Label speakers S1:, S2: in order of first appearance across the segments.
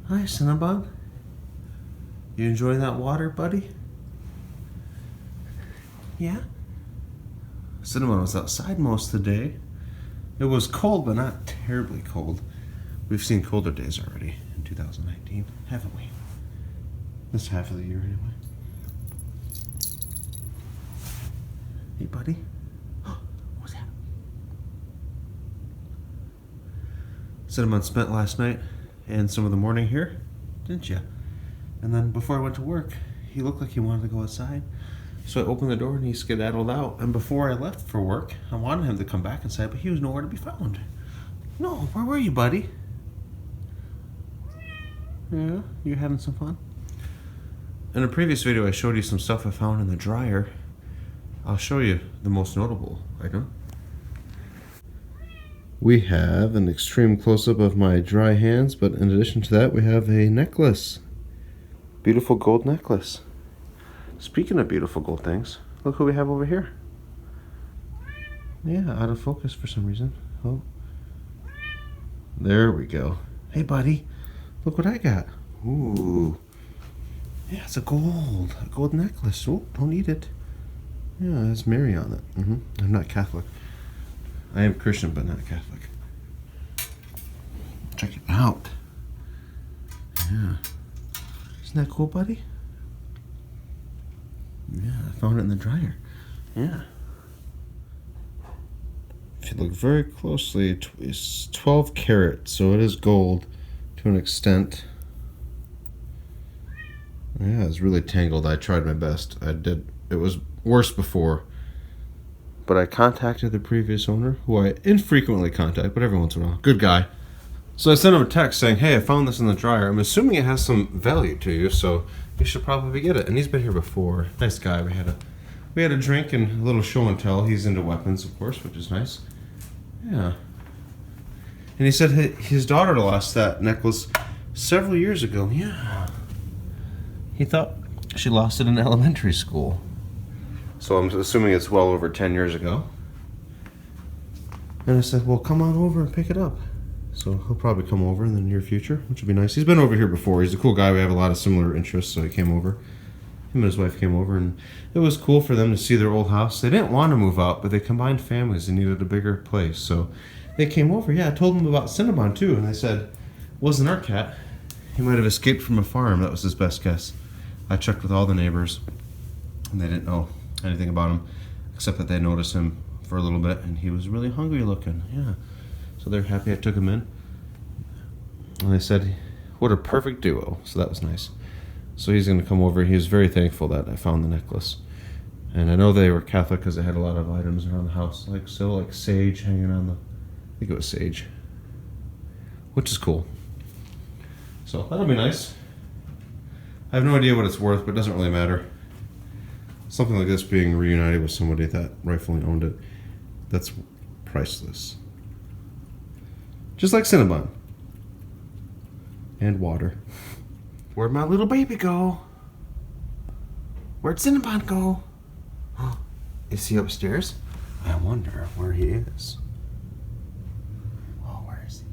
S1: Hi, Cinnabon. You enjoying that water, buddy? Yeah? Cinnabon was outside most of the day. It was cold, but not terribly cold. We've seen colder days already in 2019, haven't we? This half of the year, anyway. Hey, buddy. What was that? Cinnabon spent last night and some of the morning here, didn't you? And then before I went to work, he looked like he wanted to go outside. So I opened the door and he skedaddled out. And before I left for work, I wanted him to come back inside, but he was nowhere to be found. No, where were you, buddy? Yeah, you having some fun? In a previous video, I showed you some stuff I found in the dryer. I'll show you the most notable item. We have an extreme close-up of my dry hands, but in addition to that, we have a necklace. Beautiful gold necklace. Speaking of beautiful gold things, look who we have over here. Yeah, out of focus for some reason. Oh, there we go. Hey, buddy, look what I got. Ooh, yeah, it's a gold necklace. Oh, don't eat it. Yeah, it has Mary on it. I'm not Catholic. I am Christian, but not Catholic. Check it out. Yeah, isn't that cool, buddy? Yeah, I found it in the dryer. Yeah. If you look very closely, it's 12 karat, so it is gold to an extent. Yeah, it's really tangled. I tried my best. It was worse before. But I contacted the previous owner, who I infrequently contact, but every once in a while. Good guy. So I sent him a text saying, hey, I found this in the dryer. I'm assuming it has some value to you, so you should probably get it. And he's been here before. Nice guy. We had a drink and a little show and tell. He's into weapons, of course, which is nice. Yeah. And he said his daughter lost that necklace several years ago. Yeah. He thought she lost it in elementary school. So I'm assuming it's well over 10 years ago. And I said, well, come on over and pick it up. So he'll probably come over in the near future, which would be nice. He's been over here before. He's a cool guy. We have a lot of similar interests, so he came over. Him and his wife came over, and it was cool for them to see their old house. They didn't want to move out, but they combined families and needed a bigger place. So they came over. Yeah, I told them about Cinnabon, too, and they said, it wasn't our cat. He might have escaped from a farm. That was his best guess. I checked with all the neighbors, and they didn't know anything about him, except that they noticed him for a little bit, and he was really hungry looking. Yeah. So they're happy I took him in. And they said, what a perfect duo. So that was nice. So he's going to come over. He was very thankful that I found the necklace. And I know they were Catholic because they had a lot of items around the house, like sage hanging on I think it was sage, which is cool. So that'll be nice. I have no idea what it's worth, but it doesn't really matter. Something like this being reunited with somebody that rightfully owned it, that's priceless. Just like Cinnabon. And water. Where'd my little baby go? Where'd Cinnabon go? Is he upstairs? I wonder where he is. Oh, where is he?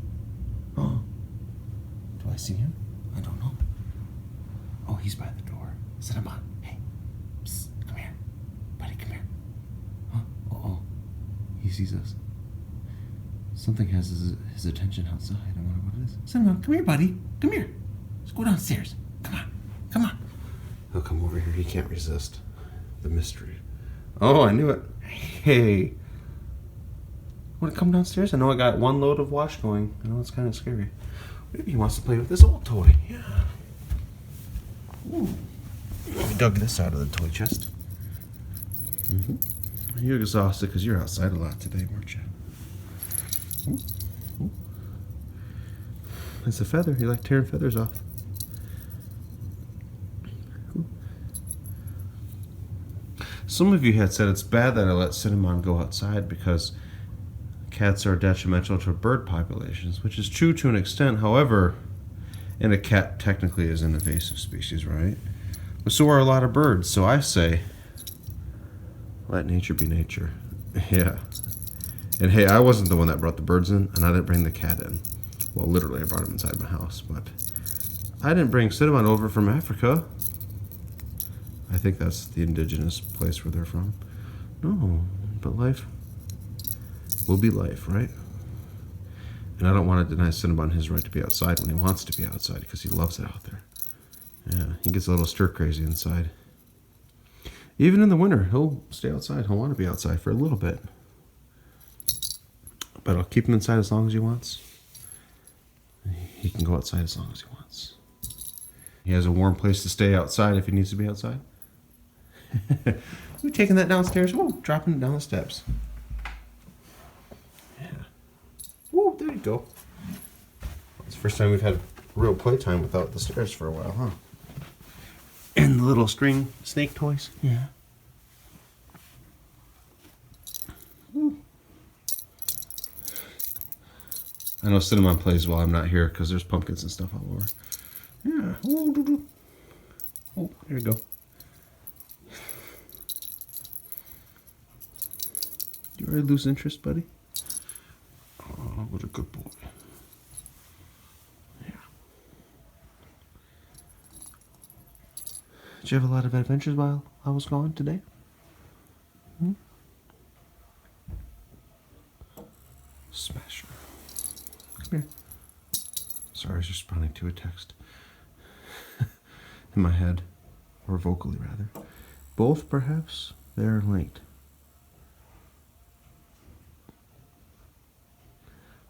S1: Oh. Do I see him? I don't know. Oh, he's by the door. Cinnabon, hey. Psst, come here. Buddy, come here. Huh? Oh. He sees us. Something has his attention outside. I wonder what it is. Cinnabon, come here, buddy. Come here. Let's go downstairs. Come on. Come on. He'll come over here. He can't resist the mystery. Oh, I knew it. Hey. Want to come downstairs? I know I got one load of wash going. I know it's kind of scary. Maybe he wants to play with this old toy. Yeah. Ooh. We dug this out of the toy chest. You're exhausted because you're outside a lot today, weren't you? Ooh. It's a feather. You like tearing feathers off. Ooh. Some of you had said it's bad that I let Cinnabon go outside because cats are detrimental to bird populations, which is true to an extent. However, and a cat technically is an invasive species, right? But so are a lot of birds. So I say, let nature be nature. Yeah. And hey, I wasn't the one that brought the birds in, and I didn't bring the cat in. Well, literally, I brought him inside my house, but I didn't bring Cinnabon over from Africa. I think that's the indigenous place where they're from. No, but life will be life, right? And I don't want to deny Cinnabon his right to be outside when he wants to be outside because he loves it out there. Yeah, he gets a little stir crazy inside. Even in the winter, he'll stay outside. He'll want to be outside for a little bit. But I'll keep him inside as long as he wants. He can go outside as long as he wants. He has a warm place to stay outside if he needs to be outside. We're taking that downstairs. Oh, dropping it down the steps. Yeah. Oh, there you go. It's the first time we've had real playtime without the stairs for a while, huh? And the little string snake toys. Yeah. Ooh. I know Cinnabon plays while I'm not here because there's pumpkins and stuff all over. Yeah. Oh, there you go. You already lose interest, buddy? Oh, what a good boy. Yeah. Did you have a lot of adventures while I was gone today? Smasher. Come here. Sorry, I was responding to a text. In my head. Or vocally, rather. Both, perhaps? They're linked.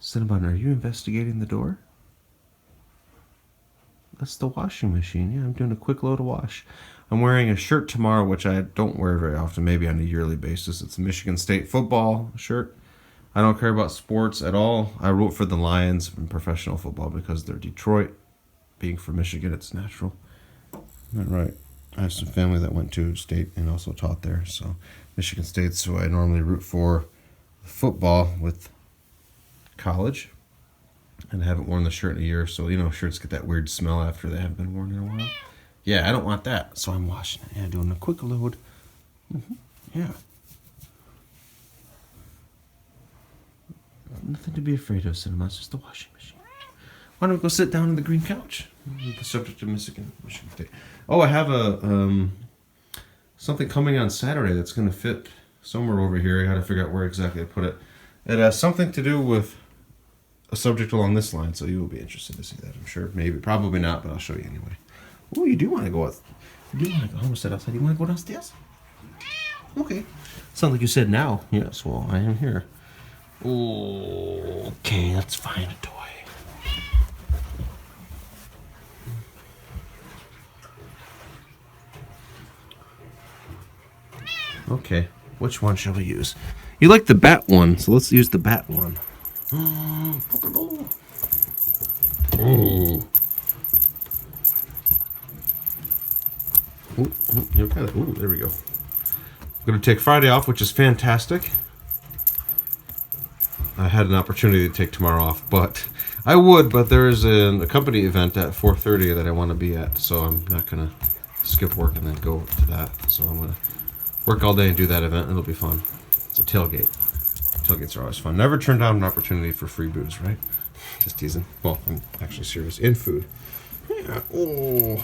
S1: Cinnabon, are you investigating the door? That's the washing machine. Yeah, I'm doing a quick load of wash. I'm wearing a shirt tomorrow, which I don't wear very often, maybe on a yearly basis. It's a Michigan State football shirt. I don't care about sports at all. I root for the Lions in professional football because they're Detroit. Being from Michigan, it's natural. Isn't that right? I have some family that went to state and also taught there. So Michigan State's who I normally root for football with college. And I haven't worn the shirt in a year, so you know shirts get that weird smell after they haven't been worn in a while. Yeah, I don't want that, so I'm washing it. Yeah, doing a quick load. Yeah. Nothing to be afraid of, Cinnabon. It's just the washing machine. Why don't we go sit down on the green couch? The subject of Michigan State. Oh, I have a something coming on Saturday that's going to fit somewhere over here. I got to figure out where exactly to put it. It has something to do with a subject along this line, so you will be interested to see that, I'm sure. Maybe, probably not, but I'll show you anyway. Oh, you do want to go out. You do want to go. I almost said outside. You want to go downstairs? Okay. Sounds like you said now. Yes, well, I am here. Okay, let's find a toy. Okay, which one shall we use? You like the bat one, so let's use the bat one. Oh. There we go. I'm going to take Friday off, which is fantastic. I had an opportunity to take tomorrow off, but I would, but there is a company event at 4:30 that I want to be at, so I'm not going to skip work and then go to that. So I'm going to work all day and do that event, and it'll be fun. It's a tailgate. Tailgates are always fun. Never turn down an opportunity for free booze, right? Just teasing. Well, I'm actually serious. In food. Yeah. Oh.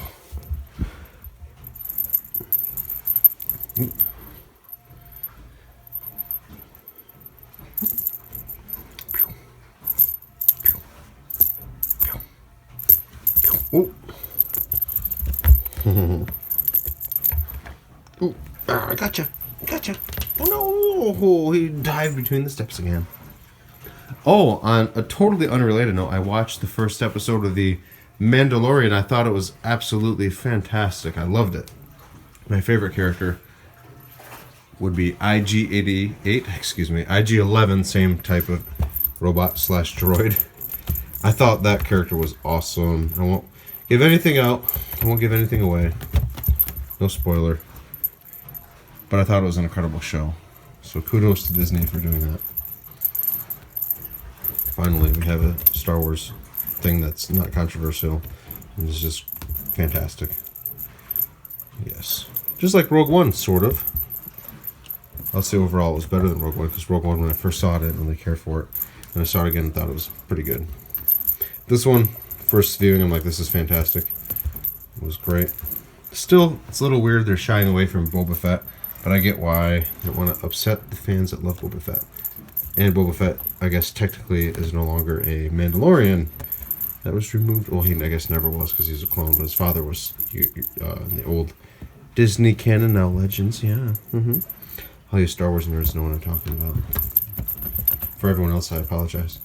S1: Oh. Oh. I gotcha. Gotcha. Oh no! He dived between the steps again. Oh, on a totally unrelated note, I watched the first episode of The Mandalorian. I thought it was absolutely fantastic. I loved it. My favorite character would be IG-11, same type of robot / droid. I thought that character was awesome. I won't give anything out. I won't give anything away. No spoiler. But I thought it was an incredible show. So kudos to Disney for doing that. Finally, we have a Star Wars thing that's not controversial. And it's just fantastic. Yes. Just like Rogue One, sort of. I'll say overall it was better than Rogue One, because Rogue One, when I first saw it, I didn't really care for it. And I saw it again and thought it was pretty good. This one, first viewing, I'm like, this is fantastic. It was great. Still, it's a little weird they're shying away from Boba Fett, but I get why. They don't want to upset the fans that love Boba Fett. And Boba Fett, I guess, technically is no longer a Mandalorian. That was removed. Well, he, I guess, never was because he's a clone, but his father was in the old Disney canon, now Legends. Yeah. All you Star Wars nerds know what I'm talking about. For everyone else, I apologize.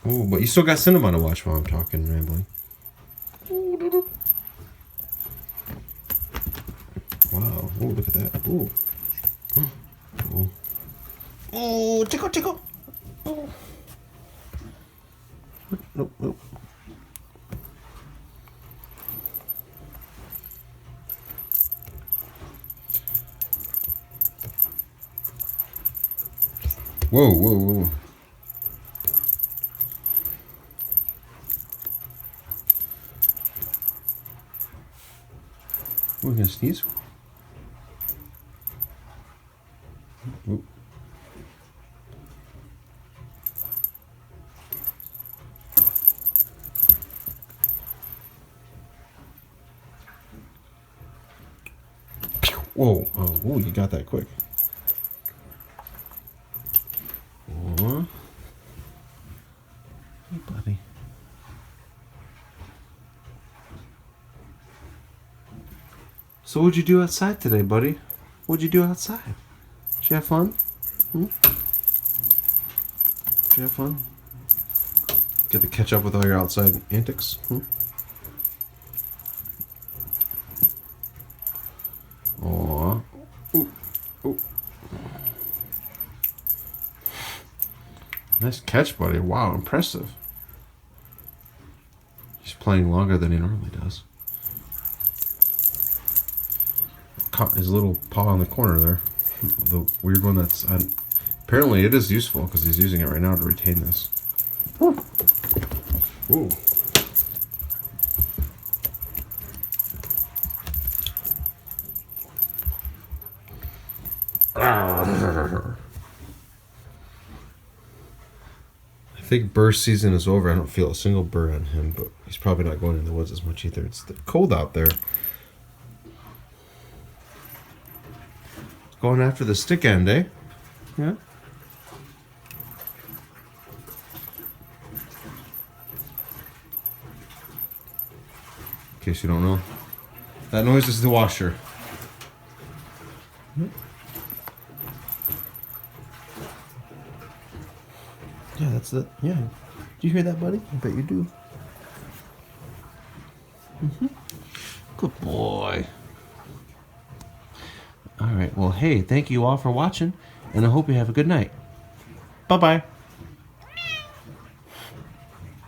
S1: Oh, but you still got Cinnabon to watch while I'm talking and rambling. Wow. Oh, look at that. Ooh. Oh. Oh, tickle, tickle. Oh. Nope, nope. Whoa, whoa, whoa. We're gonna sneeze. Ooh. Whoa, oh, ooh, you got that quick. Hey, buddy. So what'd you do outside today, buddy? What'd you do outside? Did you have fun? Did you have fun? Get to catch up with all your outside antics? Aww. Ooh. Ooh. Nice catch, buddy. Wow, impressive. He's playing longer than he normally does. Caught his little paw in the corner there. The weird one that's... apparently it is useful because he's using it right now to retain this. Ooh. Ooh. I think bird season is over. I don't feel a single bird on him, but he's probably not going in the woods as much either. It's cold out there. Going after the stick end, eh? Yeah. In case you don't know, that noise is the washer. Yeah, that's it. Yeah. Do you hear that, buddy? I bet you do. Good boy. All right. Well, hey, thank you all for watching, and I hope you have a good night. Bye-bye.